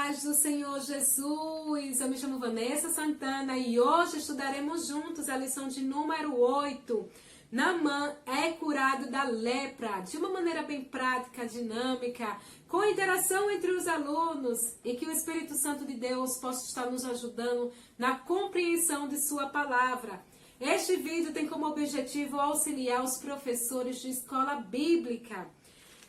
paz do Senhor Jesus, eu me chamo Vanessa Santana e hoje estudaremos juntos a lição de número 8. Naamã é curado da lepra, de uma maneira bem prática, dinâmica, com interação entre os alunos e que o Espírito Santo de Deus possa estar nos ajudando na compreensão de sua palavra. Este vídeo tem como objetivo auxiliar os professores de escola bíblica.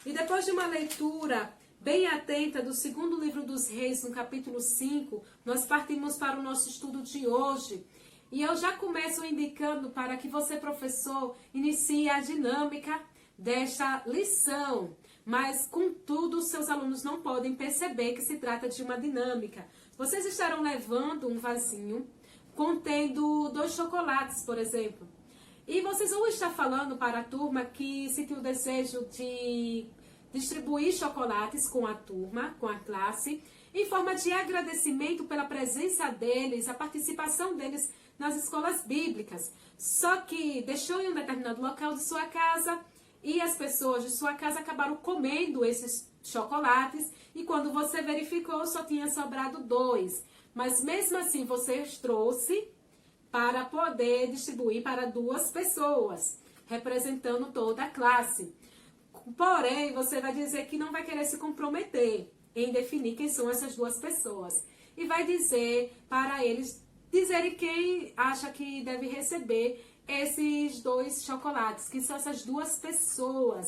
E depois de uma leitura bem atenta do segundo livro dos Reis, no capítulo 5, nós partimos para o nosso estudo de hoje. E eu já começo indicando para que você, professor, inicie a dinâmica desta lição. Mas, contudo, seus alunos não podem perceber que se trata de uma dinâmica. Vocês estarão levando um vasinho contendo 2 chocolates, por exemplo. E vocês vão estar falando para a turma que sentiu o desejo de distribuir chocolates com a turma, com a classe, em forma de agradecimento pela presença deles, a participação deles nas escolas bíblicas. Só que deixou em um determinado local de sua casa e as pessoas de sua casa acabaram comendo esses chocolates e quando você verificou só tinha sobrado 2. Mas mesmo assim você os trouxe para poder distribuir para 2 pessoas, representando toda a classe. Porém, você vai dizer que não vai querer se comprometer em definir quem são essas 2 pessoas. E vai dizer para eles dizerem quem acha que deve receber esses 2 chocolates, que são essas 2 pessoas.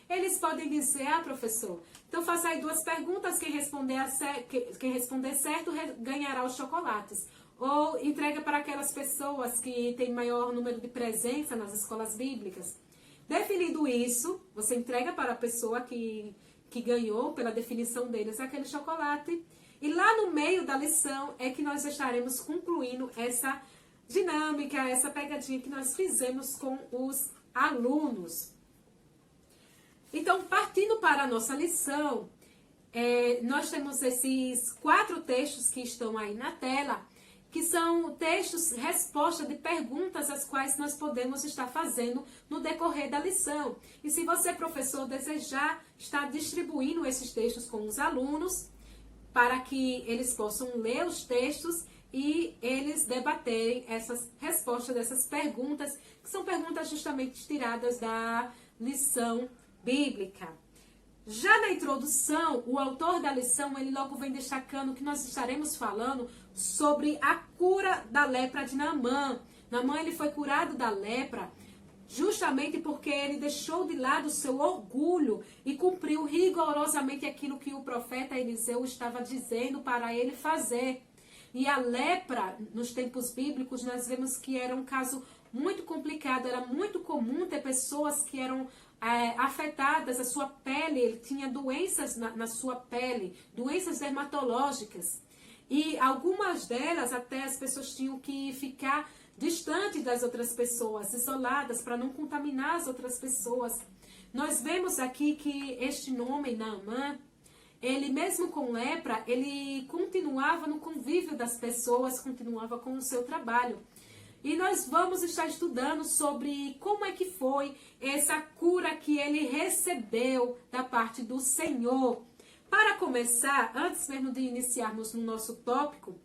Eles podem dizer, professor, então faça aí 2 perguntas, quem responder certo ganhará os chocolates. Ou entrega para aquelas pessoas que têm maior número de presença nas escolas bíblicas. Definido isso, você entrega para a pessoa que ganhou, pela definição deles, aquele chocolate. E lá no meio da lição é que nós estaremos concluindo essa dinâmica, essa pegadinha que nós fizemos com os alunos. Então, partindo para a nossa lição, nós temos esses 4 textos que estão aí na tela, que são textos, resposta de perguntas as quais nós podemos estar fazendo no decorrer da lição. E se você, professor, desejar estar distribuindo esses textos com os alunos, para que eles possam ler os textos e eles debaterem essas respostas dessas perguntas, que são perguntas justamente tiradas da lição bíblica. Já na introdução, o autor da lição, ele logo vem destacando que nós estaremos falando sobre a cura da lepra de Naamã. Naamã, ele foi curado da lepra justamente porque ele deixou de lado o seu orgulho e cumpriu rigorosamente aquilo que o profeta Eliseu estava dizendo para ele fazer. E a lepra, nos tempos bíblicos, nós vemos que era um caso muito complicado, era muito comum ter pessoas que eram afetadas, a sua pele, ele tinha doenças na sua pele, doenças dermatológicas. E algumas delas, até as pessoas tinham que ficar distante das outras pessoas, isoladas, para não contaminar as outras pessoas. Nós vemos aqui que este homem, Naamã, ele mesmo com lepra, ele continuava no convívio das pessoas, continuava com o seu trabalho. E nós vamos estar estudando sobre como é que foi essa cura que ele recebeu da parte do Senhor. Para começar, antes mesmo de iniciarmos no nosso tópico,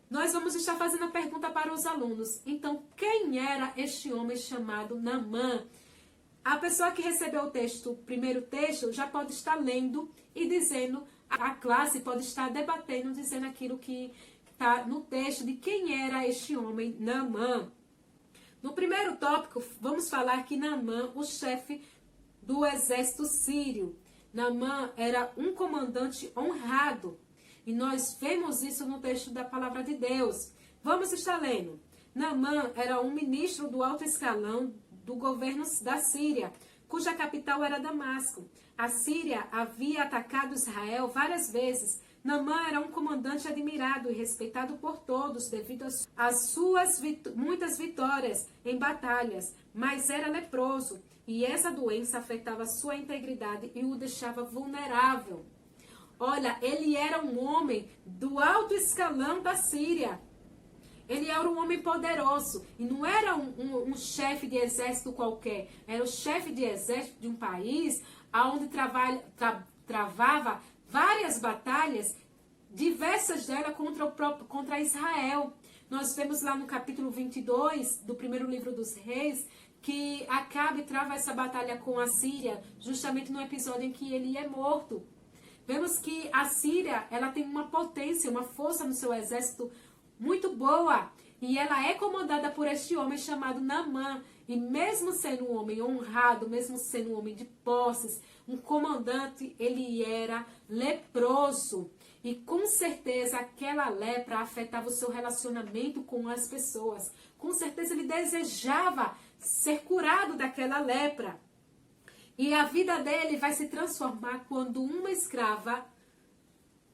nós vamos estar fazendo a pergunta para os alunos. Então, quem era este homem chamado Naamã? A pessoa que recebeu o primeiro texto, já pode estar lendo e dizendo, a classe pode estar debatendo, dizendo aquilo que está no texto de quem era este homem, Naamã. No primeiro tópico, vamos falar que Naamã, o chefe do exército sírio. Naamã era um comandante honrado. E nós vemos isso no texto da palavra de Deus. Vamos estar lendo. Naamã era um ministro do alto escalão do governo da Síria, cuja capital era Damasco. A Síria havia atacado Israel várias vezes. Naamã era um comandante admirado e respeitado por todos devido às suas muitas vitórias em batalhas, mas era leproso e essa doença afetava sua integridade e o deixava vulnerável. Olha, ele era um homem do alto escalão da Síria. Ele era um homem poderoso e não era um chefe de exército qualquer, era o chefe de exército de um país onde travava várias batalhas diversas delas contra Israel. Nós vemos lá no capítulo 22 do primeiro livro dos Reis, que Acabe trava essa batalha com a Síria, justamente no episódio em que ele é morto. Vemos que a Síria, ela tem uma potência, uma força no seu exército muito boa, e ela é comandada por este homem chamado Naamã. E mesmo sendo um homem honrado, mesmo sendo um homem de posses, um comandante, ele era leproso. E com certeza aquela lepra afetava o seu relacionamento com as pessoas. Com certeza ele desejava ser curado daquela lepra. E a vida dele vai se transformar quando uma escrava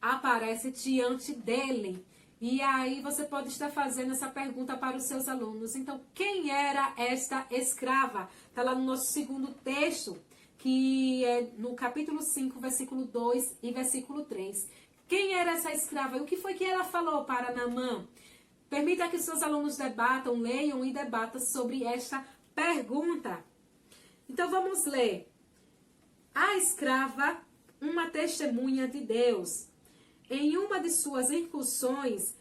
aparece diante dele. E aí você pode estar fazendo essa pergunta para os seus alunos. Então, quem era esta escrava? Está lá no nosso segundo texto, que é no capítulo 5, versículo 2 e versículo 3. Quem era essa escrava? E o que foi que ela falou para Naamã? Permita que os seus alunos debatam, leiam e debatam sobre esta pergunta. Então, vamos ler. A escrava, uma testemunha de Deus. Em uma de suas incursões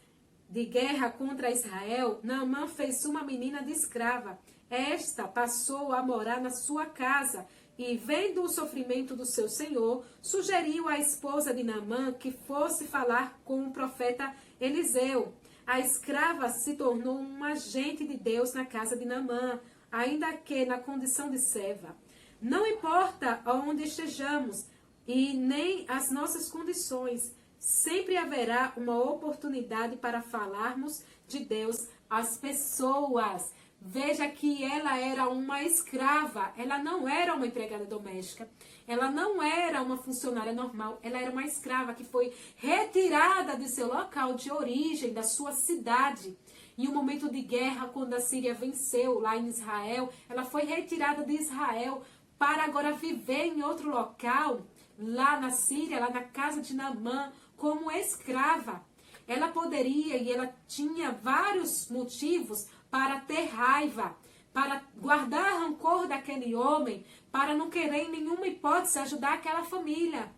de guerra contra Israel, Naamã fez uma menina de escrava. Esta passou a morar na sua casa e, vendo o sofrimento do seu senhor, sugeriu à esposa de Naamã que fosse falar com o profeta Eliseu. A escrava se tornou um agente de Deus na casa de Naamã, ainda que na condição de serva. Não importa onde estejamos e nem as nossas condições, sempre haverá uma oportunidade para falarmos de Deus às pessoas. Veja que ela era uma escrava, ela não era uma empregada doméstica, ela não era uma funcionária normal, ela era uma escrava que foi retirada de seu local de origem, da sua cidade. Em um momento de guerra, quando a Síria venceu lá em Israel, ela foi retirada de Israel para agora viver em outro local, lá na Síria, lá na casa de Naamã, como escrava. Ela poderia, e ela tinha vários motivos para ter raiva, para guardar rancor daquele homem, para não querer em nenhuma hipótese ajudar aquela família.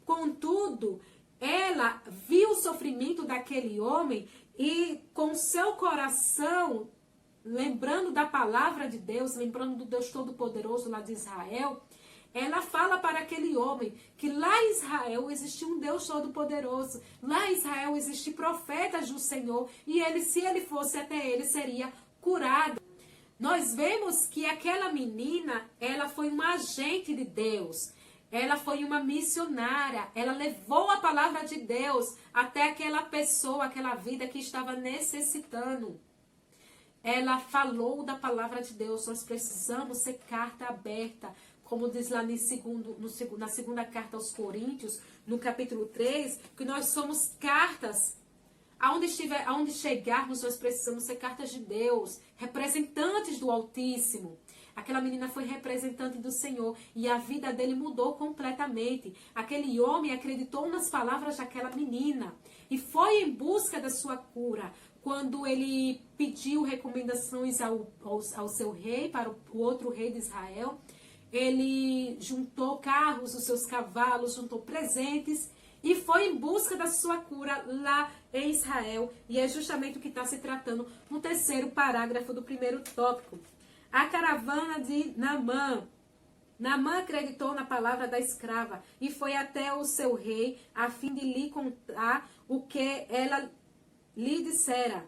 Contudo, ela viu o sofrimento daquele homem e com seu coração, lembrando da palavra de Deus, lembrando do Deus Todo-Poderoso lá de Israel, ela fala para aquele homem que lá em Israel existia um Deus Todo-Poderoso. Lá em Israel existem profetas do Senhor. E ele, se ele fosse até ele, seria curado. Nós vemos que aquela menina, ela foi uma agente de Deus. Ela foi uma missionária. Ela levou a palavra de Deus até aquela pessoa, aquela vida que estava necessitando. Ela falou da palavra de Deus. Nós precisamos ser carta aberta. Como diz lá na segunda carta aos Coríntios, no capítulo 3, que nós somos cartas. Aonde chegarmos, nós precisamos ser cartas de Deus, representantes do Altíssimo. Aquela menina foi representante do Senhor e a vida dele mudou completamente. Aquele homem acreditou nas palavras daquela menina e foi em busca da sua cura. Quando ele pediu recomendações ao seu rei, para o outro rei de Israel, ele juntou carros, os seus cavalos, juntou presentes e foi em busca da sua cura lá em Israel. E é justamente o que está se tratando no terceiro parágrafo do primeiro tópico. A caravana de Naamã. Naamã acreditou na palavra da escrava e foi até o seu rei a fim de lhe contar o que ela lhe dissera.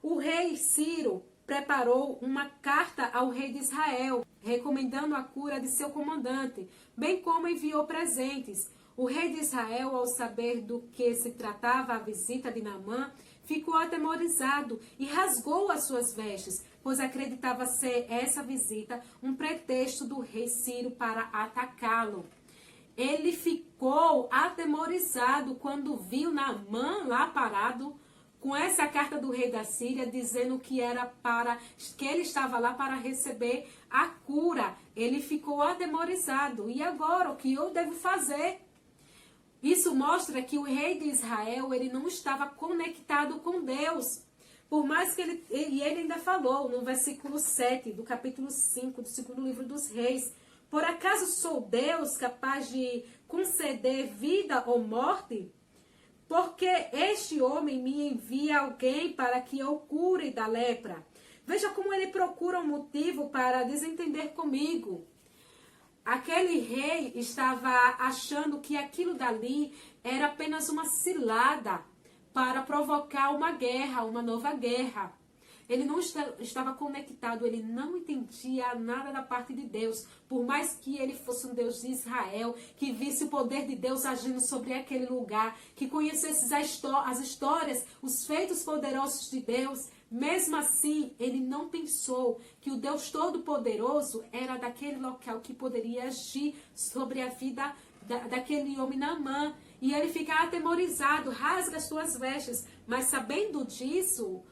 O rei Ciro preparou uma carta ao rei de Israel, recomendando a cura de seu comandante, bem como enviou presentes. O rei de Israel, ao saber do que se tratava a visita de Naamã, ficou atemorizado e rasgou as suas vestes, pois acreditava ser essa visita um pretexto do rei Ciro para atacá-lo. Ele ficou atemorizado quando viu Naamã lá parado, com essa carta do rei da Síria, dizendo que ele estava lá para receber a cura. Ele ficou atemorizado. E agora, o que eu devo fazer? Isso mostra que o rei de Israel, ele não estava conectado com Deus. Por mais que ele ainda falou no versículo 7 do capítulo 5 do segundo livro dos Reis: por acaso sou Deus capaz de conceder vida ou morte? porque este homem me envia alguém para que eu cure da lepra. Veja como ele procura um motivo para desentender comigo. Aquele rei estava achando que aquilo dali era apenas uma cilada para provocar uma guerra, uma nova guerra. Ele não estava conectado, ele não entendia nada da parte de Deus. Por mais que ele fosse um Deus de Israel, que visse o poder de Deus agindo sobre aquele lugar, que conhecesse as histórias, os feitos poderosos de Deus, mesmo assim, ele não pensou que o Deus Todo-Poderoso era daquele local que poderia agir sobre a vida daquele homem Naamã. E ele fica atemorizado, rasga as suas vestes. Mas sabendo disso,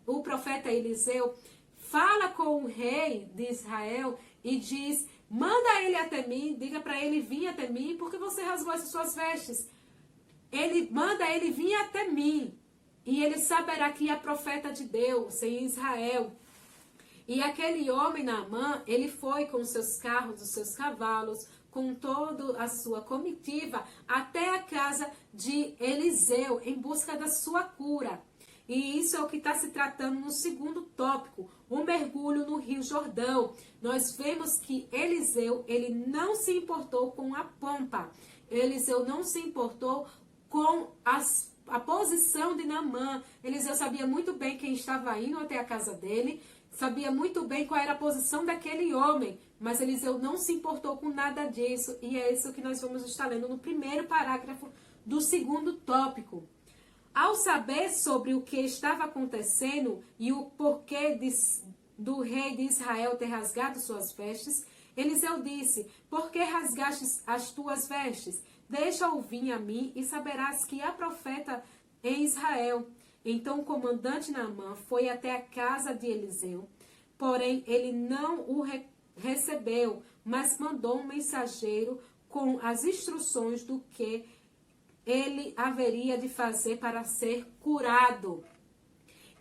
o profeta Eliseu fala com o rei de Israel e diz: manda ele até mim, diga para ele vir até mim, porque você rasgou as suas vestes. Ele manda ele vir até mim, e ele saberá que é profeta de Deus em Israel. E aquele homem Naamã, ele foi com os seus carros, os seus cavalos, com toda a sua comitiva, até a casa de Eliseu, em busca da sua cura. E isso é o que está se tratando no segundo tópico, o mergulho no Rio Jordão. Nós vemos que Eliseu, ele não se importou com a pompa. Eliseu não se importou com a posição de Naamã. Eliseu sabia muito bem quem estava indo até a casa dele, sabia muito bem qual era a posição daquele homem, mas Eliseu não se importou com nada disso, e é isso que nós vamos estar lendo no primeiro parágrafo do segundo tópico. Ao saber sobre o que estava acontecendo e o porquê do rei de Israel ter rasgado suas vestes, Eliseu disse: por que rasgastes as tuas vestes? Deixa-o vir a mim e saberás que há profeta em Israel. Então o comandante Naamã foi até a casa de Eliseu, porém ele não o recebeu, mas mandou um mensageiro com as instruções do que ele haveria de fazer para ser curado.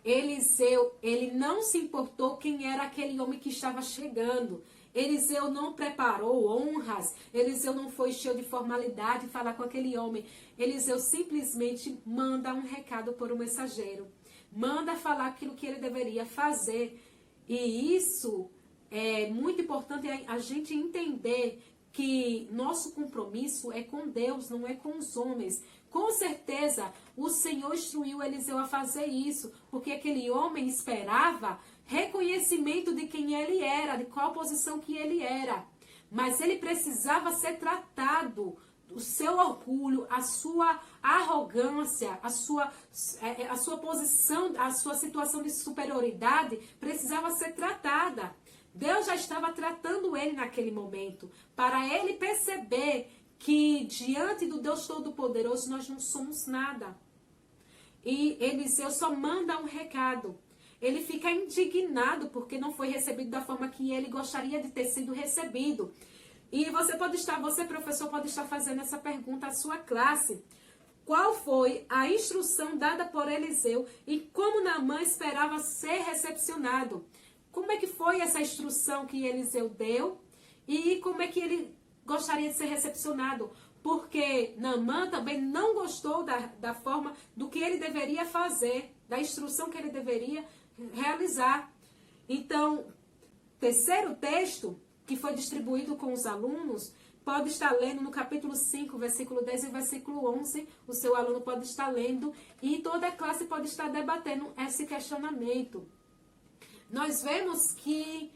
Eliseu, ele não se importou quem era aquele homem que estava chegando. Eliseu não preparou honras, Eliseu não foi cheio de formalidade falar com aquele homem. Eliseu simplesmente manda um recado por um mensageiro. Manda falar aquilo que ele deveria fazer. E isso é muito importante a gente entender que nosso compromisso é com Deus, não é com os homens. Com certeza, o Senhor instruiu Eliseu a fazer isso, porque aquele homem esperava reconhecimento de quem ele era, de qual posição que ele era. Mas ele precisava ser tratado. O seu orgulho, a sua arrogância, a sua posição, a sua situação de superioridade precisava ser tratada. Deus já estava tratando ele naquele momento, para ele perceber que diante do Deus Todo-Poderoso nós não somos nada. E Eliseu só manda um recado. Ele fica indignado porque não foi recebido da forma que ele gostaria de ter sido recebido. E você professor, pode estar fazendo essa pergunta à sua classe. Qual foi a instrução dada por Eliseu e como Naamã esperava ser recepcionado? Como é que foi essa instrução que Eliseu deu e como é que ele gostaria de ser recepcionado? Porque Naamã também não gostou da forma do que ele deveria fazer, da instrução que ele deveria realizar. Então, terceiro texto que foi distribuído com os alunos, pode estar lendo no capítulo 5, versículo 10 e versículo 11, o seu aluno pode estar lendo e toda a classe pode estar debatendo esse questionamento. Nós vemos que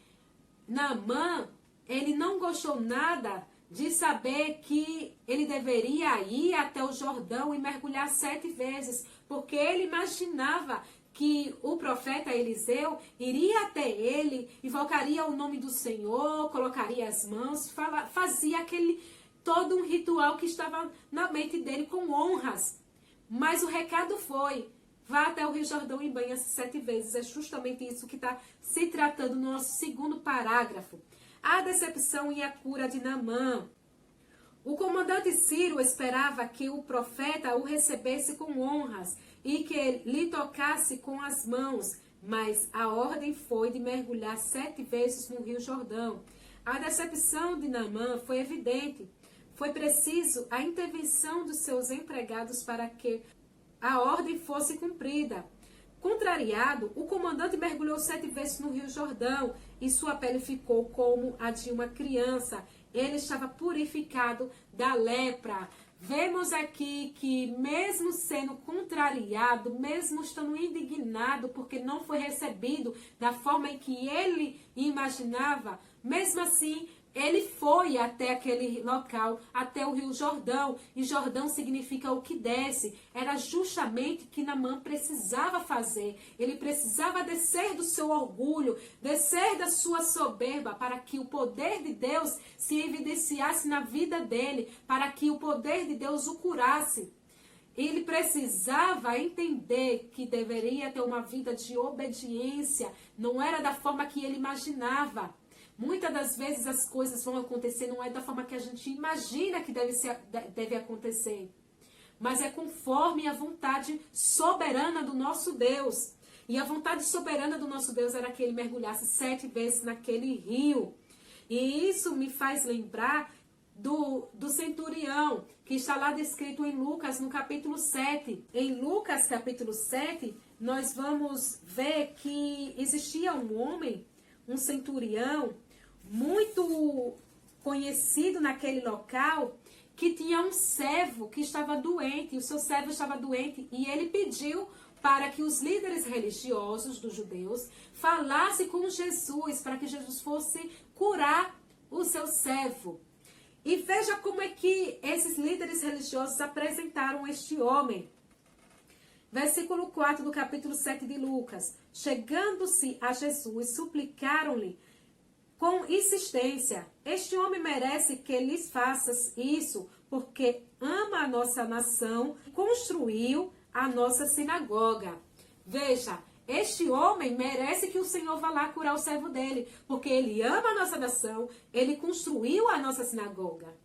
Naamã, ele não gostou nada de saber que ele deveria ir até o Jordão e mergulhar 7 vezes, porque ele imaginava que o profeta Eliseu iria até ele, invocaria o nome do Senhor, colocaria as mãos, fazia todo um ritual que estava na mente dele com honras. Mas o recado foi: vá até o Rio Jordão e banhe-se 7 vezes. É justamente isso que está se tratando no nosso segundo parágrafo. A decepção e a cura de Naamã. O comandante Ciro esperava que o profeta o recebesse com honras e que lhe tocasse com as mãos, mas a ordem foi de mergulhar 7 vezes no Rio Jordão. A decepção de Naamã foi evidente. Foi preciso a intervenção dos seus empregados para que a ordem fosse cumprida. Contrariado, o comandante mergulhou 7 vezes no Rio Jordão e sua pele ficou como a de uma criança. Ele estava purificado da lepra. Vemos aqui que mesmo sendo contrariado, mesmo estando indignado porque não foi recebido da forma em que ele imaginava, mesmo assim, ele foi até aquele local, até o Rio Jordão, e Jordão significa o que desce. Era justamente o que Naamã precisava fazer. Ele precisava descer do seu orgulho, descer da sua soberba, para que o poder de Deus se evidenciasse na vida dele, para que o poder de Deus o curasse. Ele precisava entender que deveria ter uma vida de obediência, não era da forma que ele imaginava. Muitas das vezes as coisas vão acontecer, não é da forma que a gente imagina que deve acontecer. Mas é conforme a vontade soberana do nosso Deus. E a vontade soberana do nosso Deus era que ele mergulhasse 7 vezes naquele rio. E isso me faz lembrar do centurião, que está lá descrito em Lucas, no capítulo 7. Em Lucas, capítulo 7, nós vamos ver que existia um homem, um centurião, muito conhecido naquele local, que tinha um servo que estava doente, e o seu servo estava doente, e ele pediu para que os líderes religiosos dos judeus falassem com Jesus, para que Jesus fosse curar o seu servo. E veja como é que esses líderes religiosos apresentaram este homem. Versículo 4 do capítulo 7 de Lucas. Chegando-se a Jesus, suplicaram-lhe com insistência: este homem merece que lhes faças isso, porque ama a nossa nação e construiu a nossa sinagoga. Veja, este homem merece que o Senhor vá lá curar o servo dele, porque ele ama a nossa nação, ele construiu a nossa sinagoga.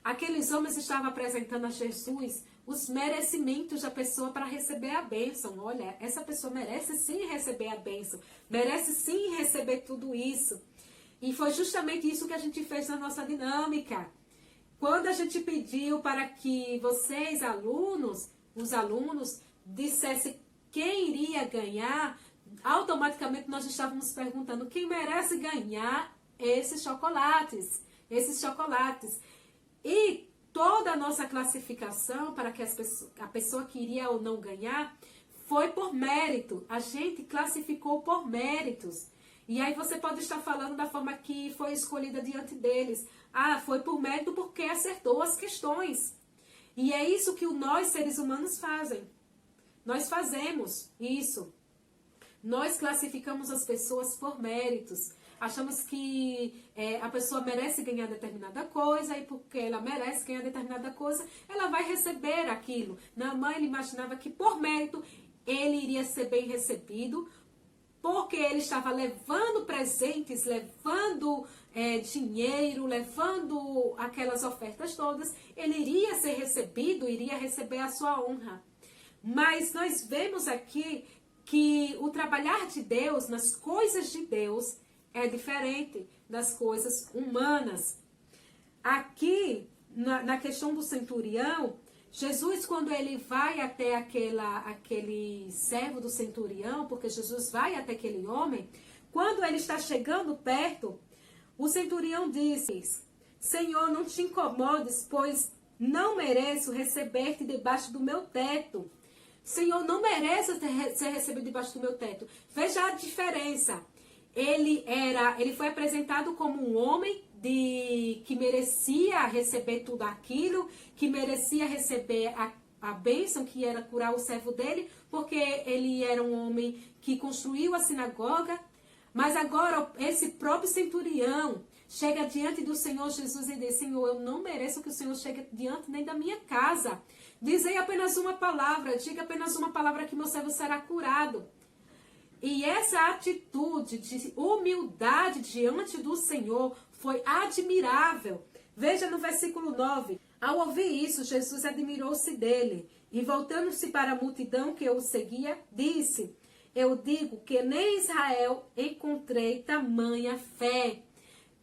Aqueles homens estavam apresentando a Jesus os merecimentos da pessoa para receber a bênção. Olha, essa pessoa merece sim receber a bênção, merece sim receber tudo isso. E foi justamente isso que a gente fez na nossa dinâmica. Quando a gente pediu para que vocês, os alunos, dissessem quem iria ganhar, automaticamente nós estávamos perguntando quem merece ganhar esses chocolates. E toda a nossa classificação para que a pessoa que iria ou não ganhar foi por mérito. A gente classificou por méritos. E aí você pode estar falando da forma que foi escolhida diante deles. Ah, foi por mérito porque acertou as questões. E é isso que nós, seres humanos, fazem. Nós fazemos isso. Nós classificamos as pessoas por méritos. Achamos que a pessoa merece ganhar determinada coisa e porque ela merece ganhar determinada coisa, ela vai receber aquilo. Naamã, ele imaginava que por mérito ele iria ser bem recebido, porque ele estava levando presentes, levando dinheiro, levando aquelas ofertas todas, ele iria ser recebido, iria receber a sua honra. Mas nós vemos aqui que o trabalhar de Deus, nas coisas de Deus, é diferente das coisas humanas. Aqui, na questão do centurião, Jesus, quando ele vai até aquele servo do centurião, porque Jesus vai até aquele homem, quando ele está chegando perto, o centurião disse: Senhor, não te incomodes, pois não mereço receber-te debaixo do meu teto. Senhor, não merece ser recebido debaixo do meu teto. Veja a diferença. Ele foi apresentado como um homem que merecia receber tudo aquilo, que merecia receber a bênção que era curar o servo dele, porque ele era um homem que construiu a sinagoga. Mas agora esse próprio centurião chega diante do Senhor Jesus e diz: Senhor, eu não mereço que o Senhor chegue diante nem da minha casa. Dizei apenas uma palavra, diga apenas uma palavra que meu servo será curado. E essa atitude de humildade diante do Senhor foi admirável. Veja no versículo 9. Ao ouvir isso, Jesus admirou-se dele e, voltando-se para a multidão que o seguia, disse: Eu digo que nem em Israel encontrei tamanha fé.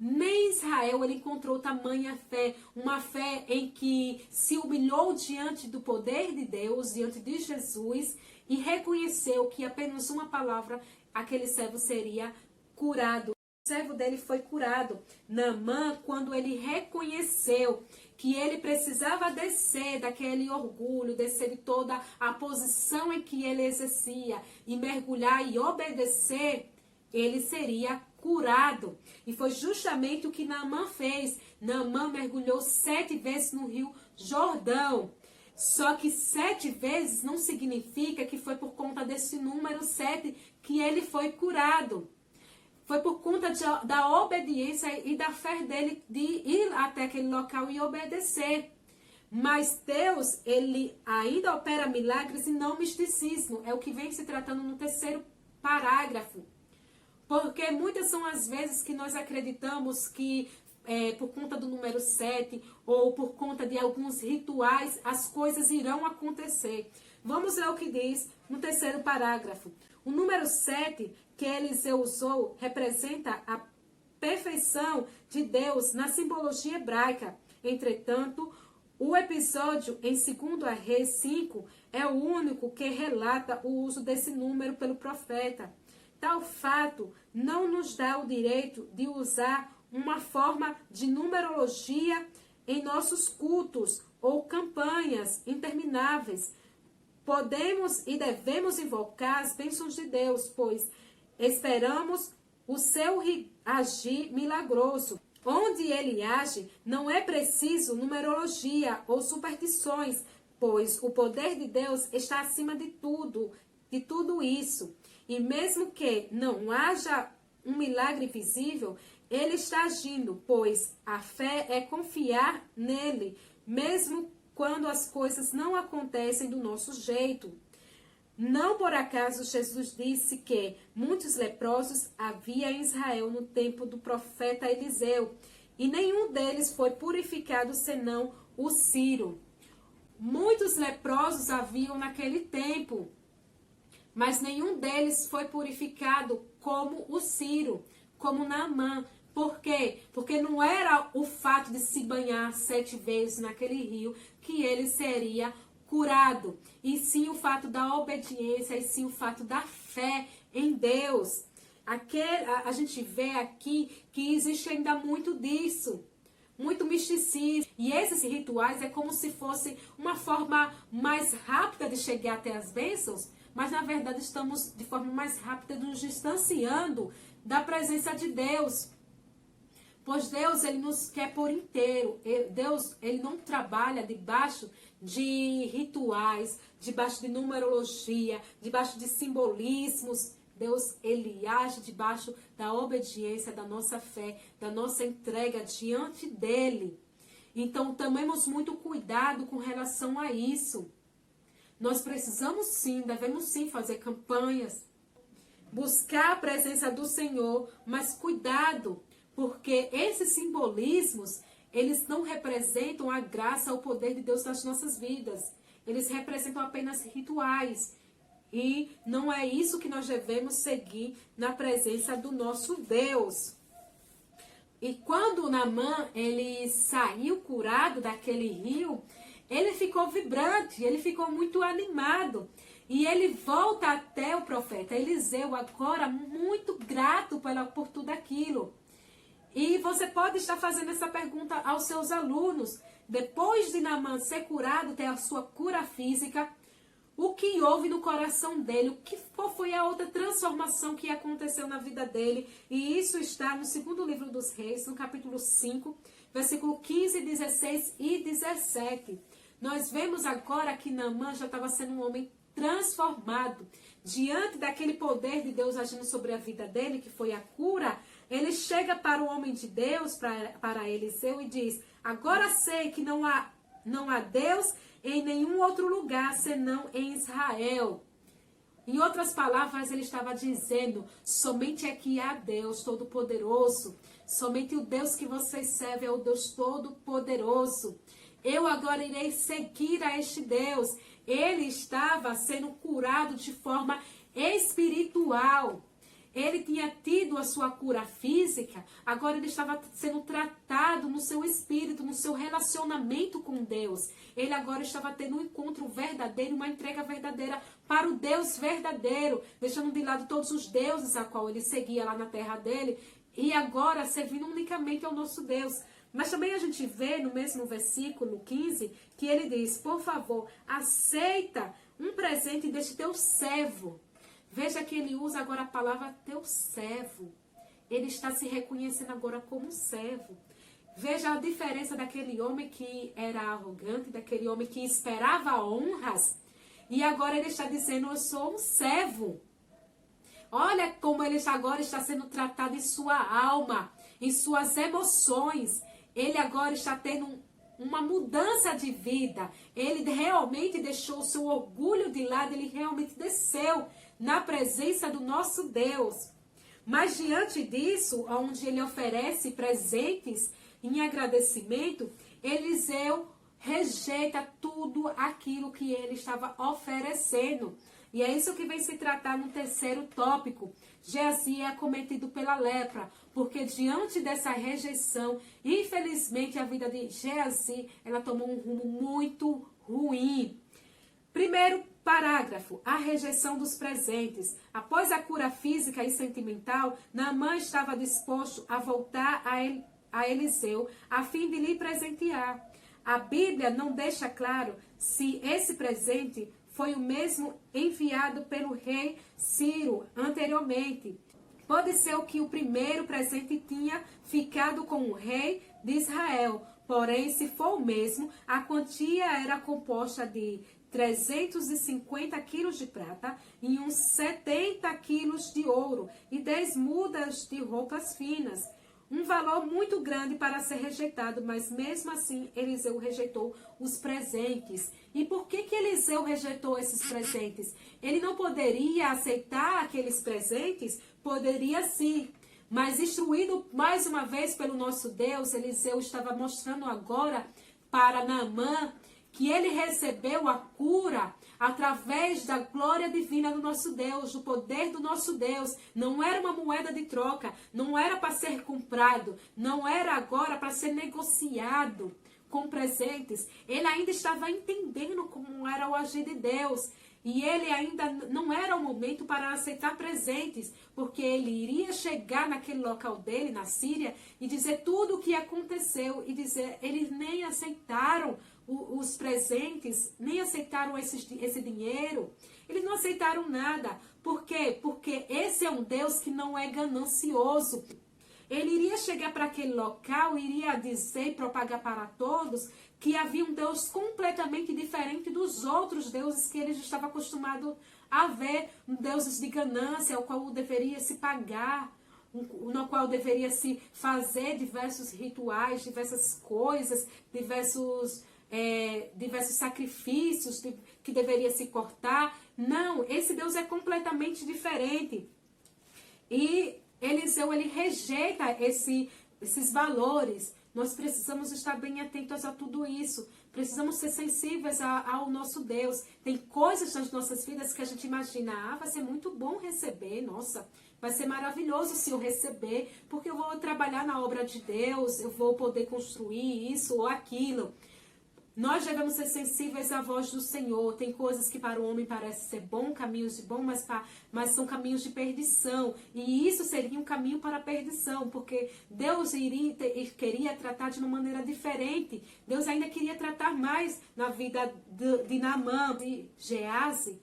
Nem Israel ele encontrou tamanha fé, uma fé em que se humilhou diante do poder de Deus, diante de Jesus, e reconheceu que apenas uma palavra, aquele servo seria curado. O servo dele foi curado. Naamã, quando ele reconheceu que ele precisava descer daquele orgulho, descer de toda a posição em que ele exercia, e mergulhar e obedecer, ele seria curado. E foi justamente o que Naamã fez. Naamã mergulhou 7 vezes no rio Jordão. Só que 7 vezes não significa que foi por conta desse número 7 que ele foi curado. Foi por conta da obediência e da fé dele de ir até aquele local e obedecer. Mas Deus, ele ainda opera milagres e não misticismo. É o que vem se tratando no 3º parágrafo. Porque muitas são as vezes que nós acreditamos que por conta do número 7 ou por conta de alguns rituais, as coisas irão acontecer. Vamos ver o que diz no 3º parágrafo. O número 7 que Eliseu usou representa a perfeição de Deus na simbologia hebraica. Entretanto, o episódio em 2 Reis 5 é o único que relata o uso desse número pelo profeta. Tal fato não nos dá o direito de usar uma forma de numerologia em nossos cultos ou campanhas intermináveis. Podemos e devemos invocar as bênçãos de Deus, pois esperamos o seu agir milagroso. Onde ele age, não é preciso numerologia ou superstições, pois o poder de Deus está acima de tudo isso. E mesmo que não haja um milagre visível, ele está agindo, pois a fé é confiar nele, mesmo quando as coisas não acontecem do nosso jeito. Não por acaso Jesus disse que muitos leprosos havia em Israel no tempo do profeta Eliseu, e nenhum deles foi purificado senão o Ciro. Muitos leprosos haviam naquele tempo, mas nenhum deles foi purificado como o Ciro, como Naamã. Por quê? Porque não era o fato de se banhar 7 vezes naquele rio que ele seria curado, e sim o fato da obediência, e sim o fato da fé em Deus. A gente vê aqui que existe ainda muito disso, muito misticismo. E esses rituais é como se fosse uma forma mais rápida de chegar até as bênçãos, mas na verdade estamos de forma mais rápida nos distanciando da presença de Deus. Pois Deus, ele nos quer por inteiro. Deus, ele não trabalha debaixo de rituais, debaixo de numerologia, debaixo de simbolismos. Deus, ele age debaixo da obediência, da nossa fé, da nossa entrega diante dele. Então, tomemos muito cuidado com relação a isso. Nós precisamos sim, devemos sim fazer campanhas, buscar a presença do Senhor, mas cuidado, porque esses simbolismos, eles não representam a graça, o poder de Deus nas nossas vidas. Eles representam apenas rituais. E não é isso que nós devemos seguir na presença do nosso Deus. E quando Naamã, ele saiu curado daquele rio, ele ficou vibrante, ele ficou muito animado. E ele volta até o profeta Eliseu agora muito grato por tudo aquilo. E você pode estar fazendo essa pergunta aos seus alunos. Depois de Naamã ser curado, ter a sua cura física, o que houve no coração dele? Qual foi a outra transformação que aconteceu na vida dele? E isso está no 2º livro dos Reis, no capítulo 5, versículo 15, 16 e 17. Nós vemos agora que Naamã já estava sendo um homem transformado. Diante daquele poder de Deus agindo sobre a vida dele, que foi a cura, ele chega para o homem de Deus, para Eliseu, e diz: agora sei que não há Deus em nenhum outro lugar, senão em Israel. Em outras palavras, ele estava dizendo: somente aqui há Deus Todo-Poderoso. Somente o Deus que vocês servem é o Deus Todo-Poderoso. Eu agora irei seguir a este Deus. Ele estava sendo curado de forma espiritual. Ele tinha tido a sua cura física, agora ele estava sendo tratado no seu espírito, no seu relacionamento com Deus. Ele agora estava tendo um encontro verdadeiro, uma entrega verdadeira para o Deus verdadeiro, deixando de lado todos os deuses a qual ele seguia lá na terra dele, e agora servindo unicamente ao nosso Deus. Mas também a gente vê no mesmo versículo 15, que ele diz, por favor, aceita um presente deste teu servo. Veja que ele usa agora a palavra teu servo. Ele está se reconhecendo agora como servo. Veja a diferença daquele homem que era arrogante, daquele homem que esperava honras. E agora ele está dizendo, eu sou um servo. Olha como ele agora está sendo tratado em sua alma, em suas emoções. Ele agora está tendo uma mudança de vida. Ele realmente deixou o seu orgulho de lado, ele realmente desceu na presença do nosso Deus. Mas diante disso, onde ele oferece presentes em agradecimento, Eliseu rejeita tudo aquilo que ele estava oferecendo. E é isso que vem se tratar no terceiro tópico. Geazi é acometido pela lepra, porque diante dessa rejeição, infelizmente a vida de Geazi, ela tomou um rumo muito ruim. Primeiro parágrafo, a rejeição dos presentes. Após a cura física e sentimental, Naamã estava disposto a voltar a Eliseu, a fim de lhe presentear. A Bíblia não deixa claro se esse presente foi o mesmo enviado pelo rei Ciro anteriormente. Pode ser que o primeiro presente tinha ficado com o rei de Israel. Porém, se for o mesmo, a quantia era composta de 350 quilos de prata e uns 70 quilos de ouro e 10 mudas de roupas finas. Um valor muito grande para ser rejeitado, mas mesmo assim Eliseu rejeitou os presentes. E por que Eliseu rejeitou esses presentes? Ele não poderia aceitar aqueles presentes? Poderia sim. Mas instruído mais uma vez pelo nosso Deus, Eliseu estava mostrando agora para Naamã que ele recebeu a cura através da glória divina do nosso Deus, do poder do nosso Deus. Não era uma moeda de troca, não era para ser comprado, não era agora para ser negociado com presentes. Ele ainda estava entendendo como era o agir de Deus. E ele ainda não era o momento para aceitar presentes, porque ele iria chegar naquele local dele, na Síria, e dizer tudo o que aconteceu, e dizer, eles nem aceitaram os presentes, nem aceitaram esse dinheiro, eles não aceitaram nada. Por quê? Porque esse é um Deus que não é ganancioso. Ele iria chegar para aquele local, iria dizer e propagar para todos que havia um Deus completamente diferente dos outros deuses que ele estava acostumado a ver, deuses de ganância, ao qual deveria se pagar, no qual deveria se fazer diversos rituais, diversas coisas, diversos sacrifícios que deveria se cortar. Não, esse Deus é completamente diferente. E Eliseu, ele rejeita esses valores. Nós precisamos estar bem atentos a tudo isso. Precisamos ser sensíveis ao nosso Deus. Tem coisas nas nossas vidas que a gente imagina, vai ser muito bom receber, nossa, vai ser maravilhoso se eu receber, porque eu vou trabalhar na obra de Deus, eu vou poder construir isso ou aquilo. Nós devemos ser sensíveis à voz do Senhor. Tem coisas que para o homem parecem ser bom, caminhos de bom, mas são caminhos de perdição. E isso seria um caminho para a perdição, porque Deus queria tratar de uma maneira diferente. Deus ainda queria tratar mais na vida de Naamã, de Geazi.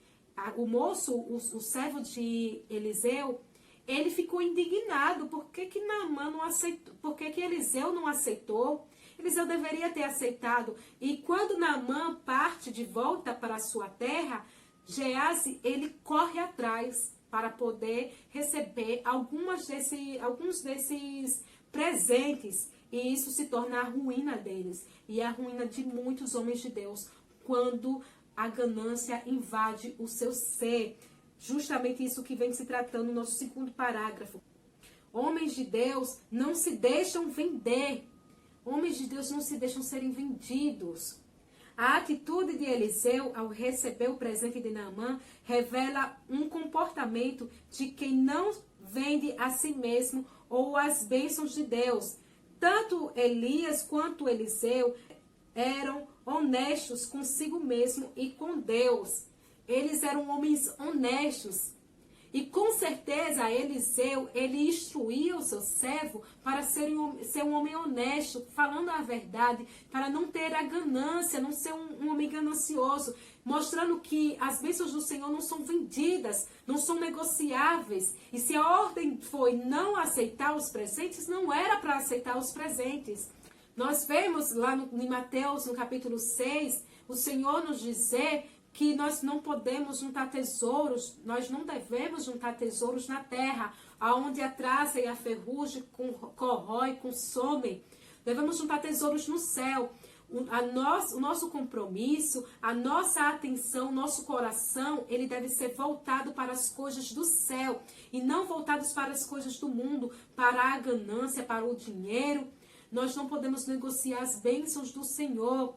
O moço, o servo de Eliseu, ele ficou indignado. Por que Naamã não aceitou? Por que Eliseu não aceitou? Eliseu deveria ter aceitado. E quando Naamã parte de volta para a sua terra, Geazi, ele corre atrás para poder receber alguns desses presentes. E isso se torna a ruína deles. E a ruína de muitos homens de Deus, quando a ganância invade o seu ser. Justamente isso que vem se tratando no nosso segundo parágrafo. Homens de Deus não se deixam vender. Homens de Deus não se deixam serem vendidos. A atitude de Eliseu ao receber o presente de Naamã revela um comportamento de quem não vende a si mesmo ou as bênçãos de Deus. Tanto Elias quanto Eliseu eram honestos consigo mesmo e com Deus. Eles eram homens honestos. E com certeza Eliseu, ele instruía o seu servo para ser um homem honesto, falando a verdade, para não ter a ganância, não ser um homem ganancioso, mostrando que as bênçãos do Senhor não são vendidas, não são negociáveis. E se a ordem foi não aceitar os presentes, não era para aceitar os presentes. Nós vemos lá em Mateus, no capítulo 6, o Senhor nos dizer que nós não podemos juntar tesouros, nós não devemos juntar tesouros na terra, aonde a traça e a ferrugem corrói, consomem. Devemos juntar tesouros no céu. O nosso compromisso, a nossa atenção, nosso coração, ele deve ser voltado para as coisas do céu e não voltados para as coisas do mundo, para a ganância, para o dinheiro. Nós não podemos negociar as bênçãos do Senhor.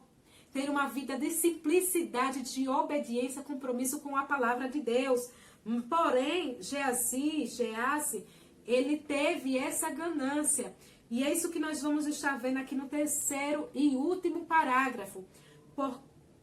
Ter uma vida de simplicidade, de obediência, compromisso com a palavra de Deus. Porém, Geazi, ele teve essa ganância. E é isso que nós vamos estar vendo aqui no terceiro e último parágrafo.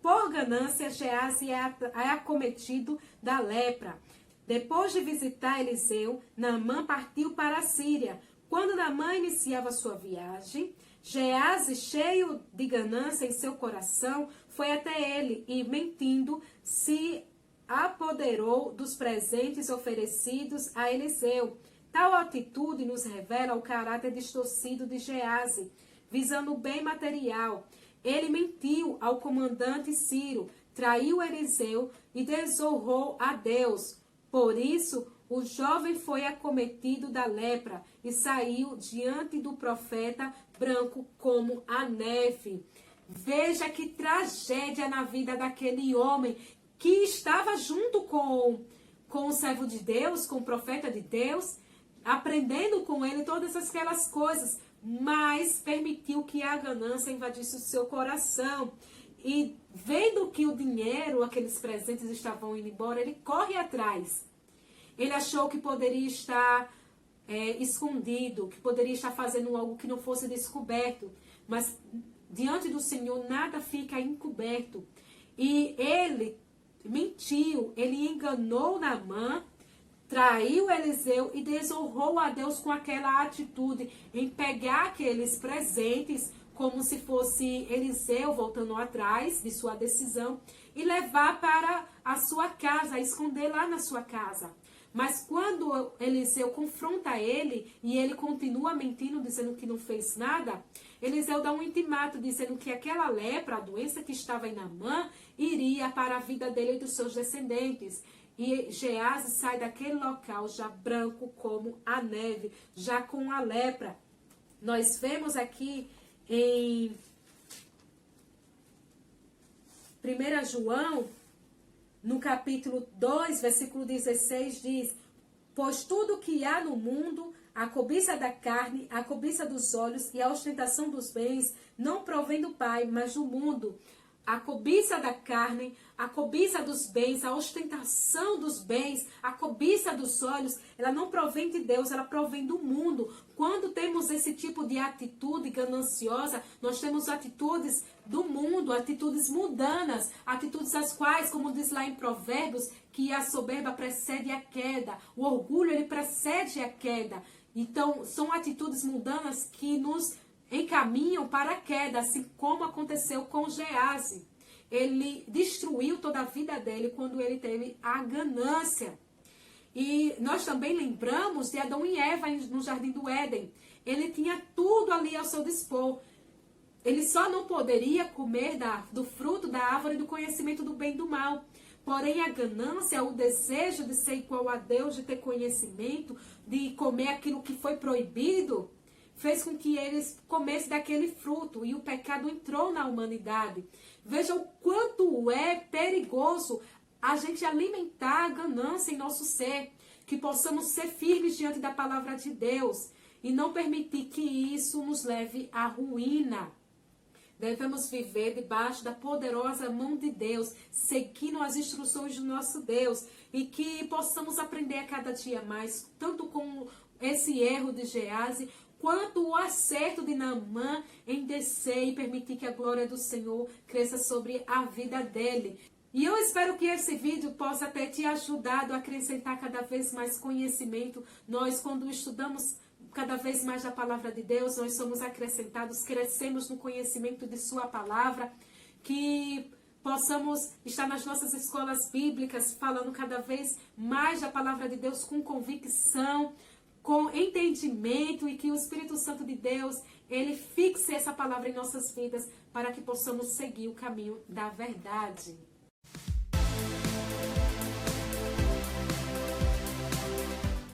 Por ganância, Geazi é acometido da lepra. Depois de visitar Eliseu, Naamã partiu para a Síria. Quando Naamã iniciava sua viagem, Geazi, cheio de ganância em seu coração, foi até ele e, mentindo, se apoderou dos presentes oferecidos a Eliseu. Tal atitude nos revela o caráter distorcido de Geazi, visando o bem material. Ele mentiu ao comandante Ciro, traiu Eliseu e desonrou a Deus. Por isso, o jovem foi acometido da lepra e saiu diante do profeta branco como a neve. Veja que tragédia na vida daquele homem que estava junto com o servo de Deus, com o profeta de Deus, aprendendo com ele todas aquelas coisas, mas permitiu que a ganância invadisse o seu coração. E vendo que o dinheiro, aqueles presentes estavam indo embora, ele corre atrás. Ele achou que poderia estar escondido, que poderia estar fazendo algo que não fosse descoberto. Mas diante do Senhor nada fica encoberto. E ele mentiu, ele enganou Naamã, traiu Eliseu e desonrou a Deus com aquela atitude em pegar aqueles presentes, como se fosse Eliseu voltando atrás de sua decisão, e levar para a sua casa, esconder lá na sua casa. Mas quando Eliseu confronta ele e ele continua mentindo, dizendo que não fez nada, Eliseu dá um intimato, dizendo que aquela lepra, a doença que estava em Naamã, iria para a vida dele e dos seus descendentes. E Geazi sai daquele local já branco como a neve, já com a lepra. Nós vemos aqui em 1 João, no capítulo 2, versículo 16, diz: pois tudo que há no mundo, a cobiça da carne, a cobiça dos olhos e a ostentação dos bens, não provém do Pai, mas do mundo. A cobiça da carne, a cobiça dos bens, a ostentação dos bens, a cobiça dos olhos, ela não provém de Deus, ela provém do mundo. Quando temos esse tipo de atitude gananciosa, nós temos atitudes do mundo, atitudes mundanas, atitudes as quais, como diz lá em Provérbios, que a soberba precede a queda, o orgulho ele precede a queda. Então, são atitudes mundanas que nos encaminham para a queda, assim como aconteceu com Geazi. Ele destruiu toda a vida dele quando ele teve a ganância. E nós também lembramos de Adão e Eva no Jardim do Éden. Ele tinha tudo ali ao seu dispor. Ele só não poderia comer do fruto da árvore do conhecimento do bem e do mal. Porém, a ganância, o desejo de ser igual a Deus, de ter conhecimento, de comer aquilo que foi proibido, fez com que eles comessem daquele fruto e o pecado entrou na humanidade. Veja o quanto é perigoso a gente alimentar a ganância em nosso ser, que possamos ser firmes diante da palavra de Deus e não permitir que isso nos leve à ruína. Devemos viver debaixo da poderosa mão de Deus, seguindo as instruções do nosso Deus, e que possamos aprender a cada dia mais, tanto com esse erro de Geazi, quanto o acerto de Naamã em descer e permitir que a glória do Senhor cresça sobre a vida dele. E eu espero que esse vídeo possa ter te ajudado a acrescentar cada vez mais conhecimento. Nós, quando estudamos cada vez mais da palavra de Deus, nós somos acrescentados, crescemos no conhecimento de sua palavra, que possamos estar nas nossas escolas bíblicas falando cada vez mais da palavra de Deus com convicção, com entendimento, e que o Espírito Santo de Deus, ele fixe essa palavra em nossas vidas para que possamos seguir o caminho da verdade.